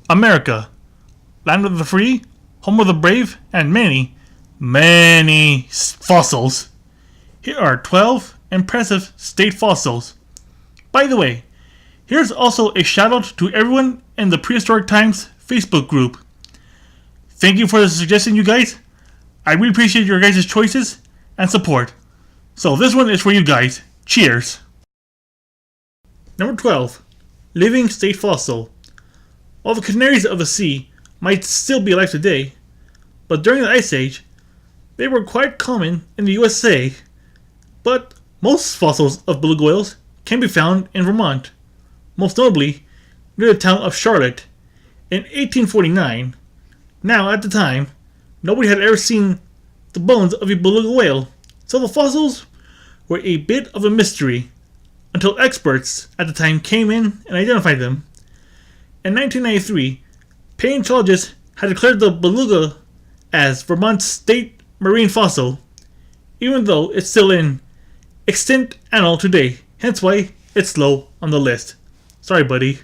America, land of the free, home of the brave, and many, many fossils. Here are 12 impressive state fossils. By the way, here's also a shout out to everyone in the Prehistoric Times Facebook group. Thank you for the suggestion, you guys. I really appreciate your guys' choices and support. So this one is for you guys. Cheers. Number 12. Living state fossil. While the canaries of the sea might still be alive today, but during the Ice Age, they were quite common in the USA. But most fossils of beluga whales can be found in Vermont, most notably near the town of Charlotte in 1849. Now, at the time, nobody had ever seen the bones of a beluga whale, so the fossils were a bit of a mystery until experts at the time came in and identified them. In 1993, paleontologists had declared the beluga as Vermont's state marine fossil, even though it's still in extinct animal today, hence why it's low on the list. Sorry, buddy.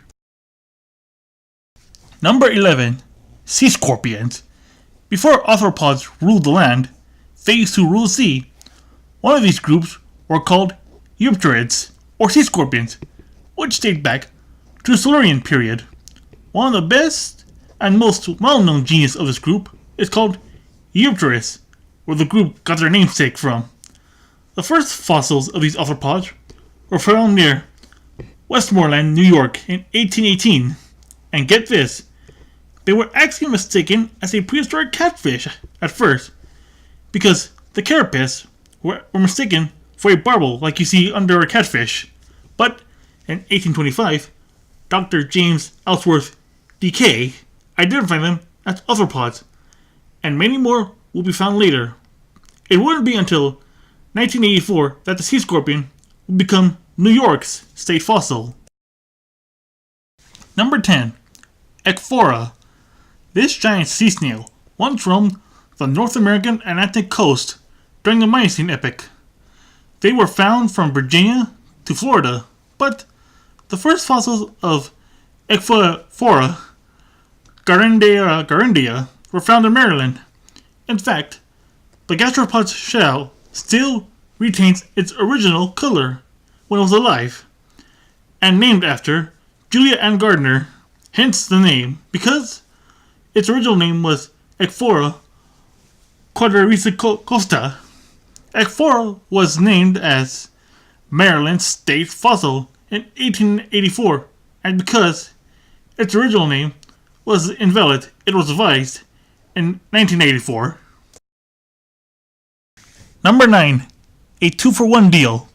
Number 11. Sea scorpions. Before arthropods ruled the land, they used to rule the sea. One of these groups were called Eurypterids, or sea scorpions, which date back to the Silurian period. One of the best and most well-known genus of this group is called Eurypterus, where the group got their namesake from. The first fossils of these arthropods were found near Westmoreland, New York in 1818, and get this, they were actually mistaken as a prehistoric catfish at first, because the carapace were mistaken for a barbel like you see under a catfish. But in 1825, Dr. James Ellsworth D.K. identified them as arthropods, and many more will be found later. It wouldn't be until 1984 that the sea scorpion would become New York's state fossil. Number 10. Ecphora. This giant sea snail once roamed the North American Atlantic coast during the Miocene epoch. They were found from Virginia to Florida, but the first fossils of Ecphora garandea were found in Maryland. In fact, the gastropod's shell still retains its original color when it was alive, and named after Julia Ann Gardner, hence the name, because its original name was Ecphora quadraricosta. Ecphora was named as Maryland's state fossil in 1884, and because its original name was invalid, it was revised in 1984. Number 9. A 2-for-1 deal.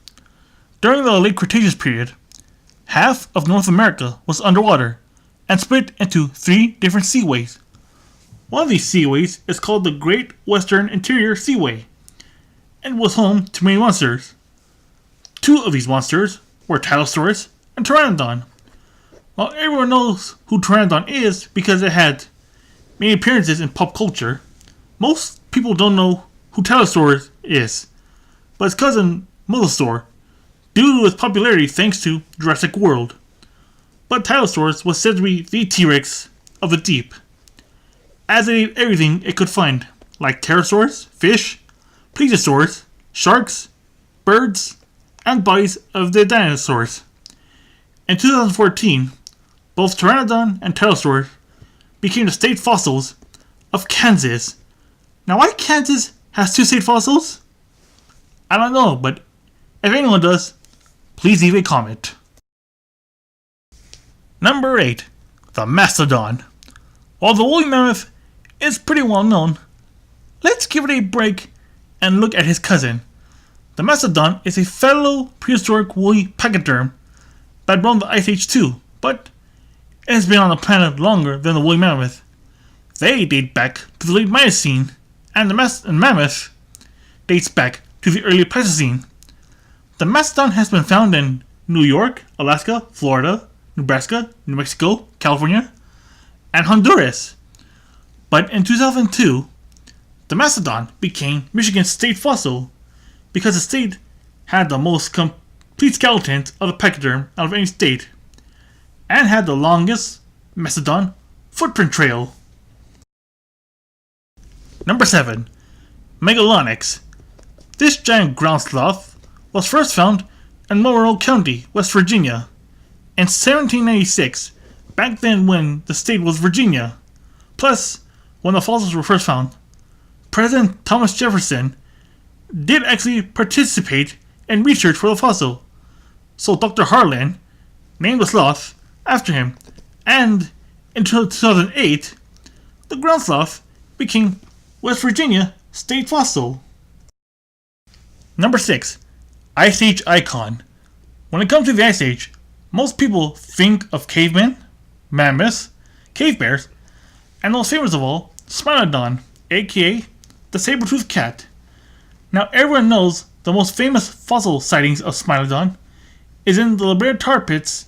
During the late Cretaceous period, half of North America was underwater and split into 3 different seaways. One of these seaways is called the Great Western Interior Seaway and was home to many monsters. 2 of these monsters were Hadrosaurus and Pteranodon. While everyone knows who Pteranodon is because it had many appearances in pop culture, most people don't know who Hadrosaurus is, but his cousin Mosasaur, due to its popularity thanks to Jurassic World. But Hadrosaurus was said to be the T-Rex of the deep, as it ate everything it could find, like pterosaurs, fish, plesiosaurs, sharks, birds, and bodies of the dinosaurs. In 2014, both Pteranodon and Pterosaur became the state fossils of Kansas. Now, why Kansas has 2 state fossils? I don't know, but if anyone does, please leave a comment. Number 8. The Mastodon. While the woolly mammoth is pretty well known, let's give it a break and look at his cousin. The Mastodon is a fellow prehistoric woolly pachyderm that roamed the Ice Age too, but it has been on the planet longer than the woolly mammoth. They date back to the late Miocene, and the mammoth dates back to the early Pleistocene. The Mastodon has been found in New York, Alaska, Florida, Nebraska, New Mexico, California, and Honduras. But in 2002, the Mastodon became Michigan's state fossil because the state had the most complete skeletons of a pachyderm out of any state, and had the longest Mastodon footprint trail. Number 7. Megalonyx. This giant ground sloth was first found in Monroe County, West Virginia, in 1796, back then when the state was Virginia. Plus, when the fossils were first found, President Thomas Jefferson did actually participate in research for the fossil. So Dr. Harlan named the sloth after him, and until 2008, the ground sloth became West Virginia state fossil. Number 6. Ice Age icon. When it comes to the Ice Age, most people think of cavemen, mammoths, cave bears, and most famous of all, Smilodon, aka the saber-toothed cat. Now everyone knows the most famous fossil sightings of Smilodon is in the La Brea tar pits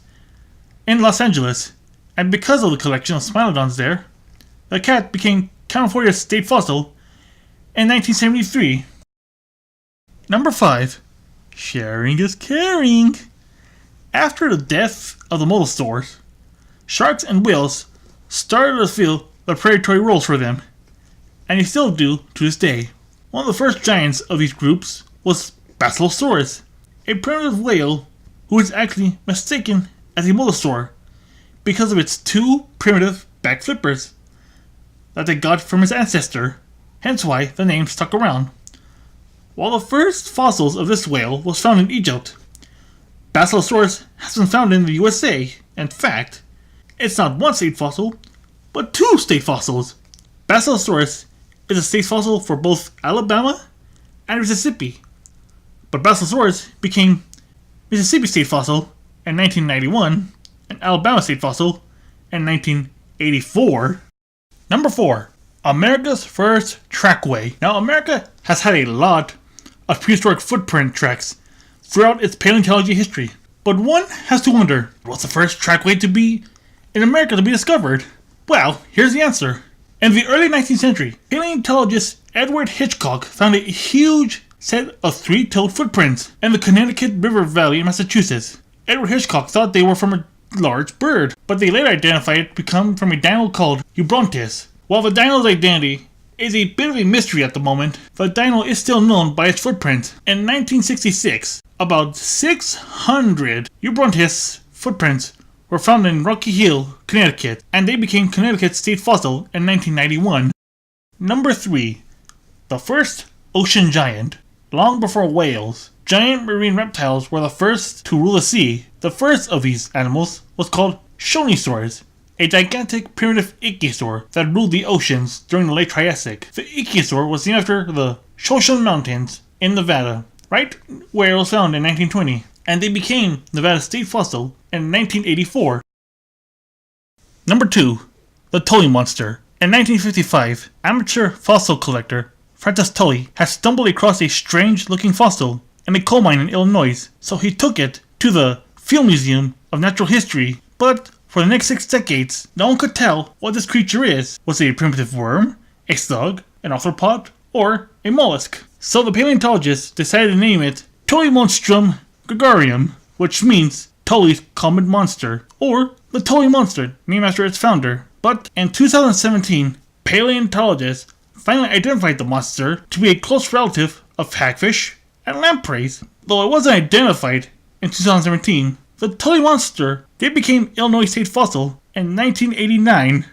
in Los Angeles, and because of the collection of Smilodons there, the cat became California's state fossil in 1973. Number 5. Sharing is caring. After the death of the mosasaurs, sharks and whales started to feel the predatory roles for them, and they still do to this day. One of the first giants of these groups was Basilosaurus, a primitive whale who is actually mistaken as a mosasaur because of its 2 primitive back flippers that they got from his ancestor, hence why the name stuck around. While the first fossils of this whale was found in Egypt, Basilosaurus has been found in the USA. In fact, it's not one state fossil, but 2 state fossils. Basilosaurus is a state fossil for both Alabama and Mississippi, but Basilosaurus became Mississippi state fossil in 1991 and Alabama state fossil in 1984. Number 4. America's first trackway. Now, America has had a lot of prehistoric footprint tracks throughout its paleontology history, but one has to wonder, what's the first trackway to be in America to be discovered? Well, here's the answer. In the early 19th century, paleontologist Edward Hitchcock found a huge set of 3-toed footprints in the Connecticut River Valley in Massachusetts. Edward Hitchcock thought they were from a large bird, but they later identified it to come from a dino called Eubrontis. While the dino's identity is a bit of a mystery at the moment, the dino is still known by its footprint. In 1966, about 600 Eubrontis footprints were found in Rocky Hill, Connecticut, and they became Connecticut's state fossil in 1991. Number 3. The first ocean giant. Long before whales, giant marine reptiles were the first to rule the sea. The first of these animals was called Shonisaurus, a gigantic primitive ichthyosaur that ruled the oceans during the late Triassic. The ichthyosaur was named after the Shoshone Mountains in Nevada, right where it was found in 1920, and they became Nevada's state fossil in 1984. Number 2. The Tully Monster. In 1955, amateur fossil collector Francis Tully had stumbled across a strange-looking fossil in a coal mine in Illinois, so he took it to the Field Museum of Natural History, but for the next 6 decades, no one could tell what this creature is. Was it a primitive worm, a slug, an arthropod, or a mollusk? So the paleontologists decided to name it Tully Monstrum gregarium, which means Tully's common monster, or the Tully Monster, named after its founder. But in 2017, paleontologists finally identified the monster to be a close relative of hagfish and lampreys. Though it wasn't identified in 2017, the Tully Monster did become Illinois state fossil in 1989.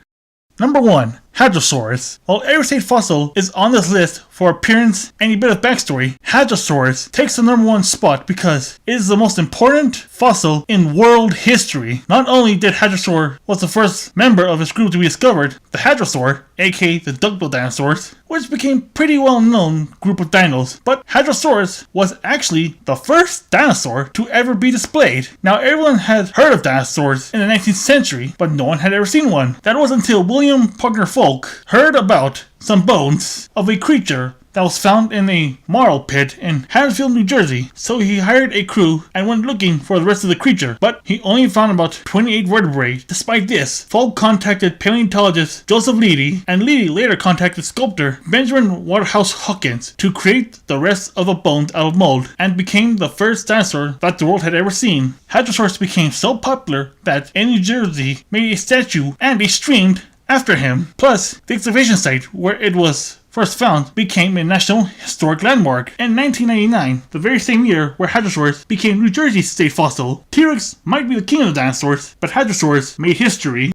Number 1. Hadrosaurus. While every state fossil is on this list for appearance and a bit of backstory, Hadrosaurus takes the number 1 spot because it is the most important fossil in world history. Not only did Hadrosaur was the first member of its group to be discovered, the Hadrosaur, aka the duckbill dinosaurs, which became pretty well known group of dinos, but Hadrosaurus was actually the first dinosaur to ever be displayed. Now everyone had heard of dinosaurs in the 19th century, but no one had ever seen one. That was until William Pugner Folk heard about some bones of a creature that was found in a marl pit in Haddonfield, New Jersey. So he hired a crew and went looking for the rest of the creature, but he only found about 28 vertebrae. Despite this, Folk contacted paleontologist Joseph Leedy, and Leedy later contacted sculptor Benjamin Waterhouse Hawkins to create the rest of the bones out of mold, and became the first dinosaur that the world had ever seen. Hadrosaurus became so popular that in New Jersey made a statue and a streamed after him. Plus, the excavation site where it was first found became a National Historic Landmark. In 1999, the very same year where Hadrosaurus became New Jersey's state fossil. T-Rex might be the king of the dinosaurs, but Hadrosaurus made history.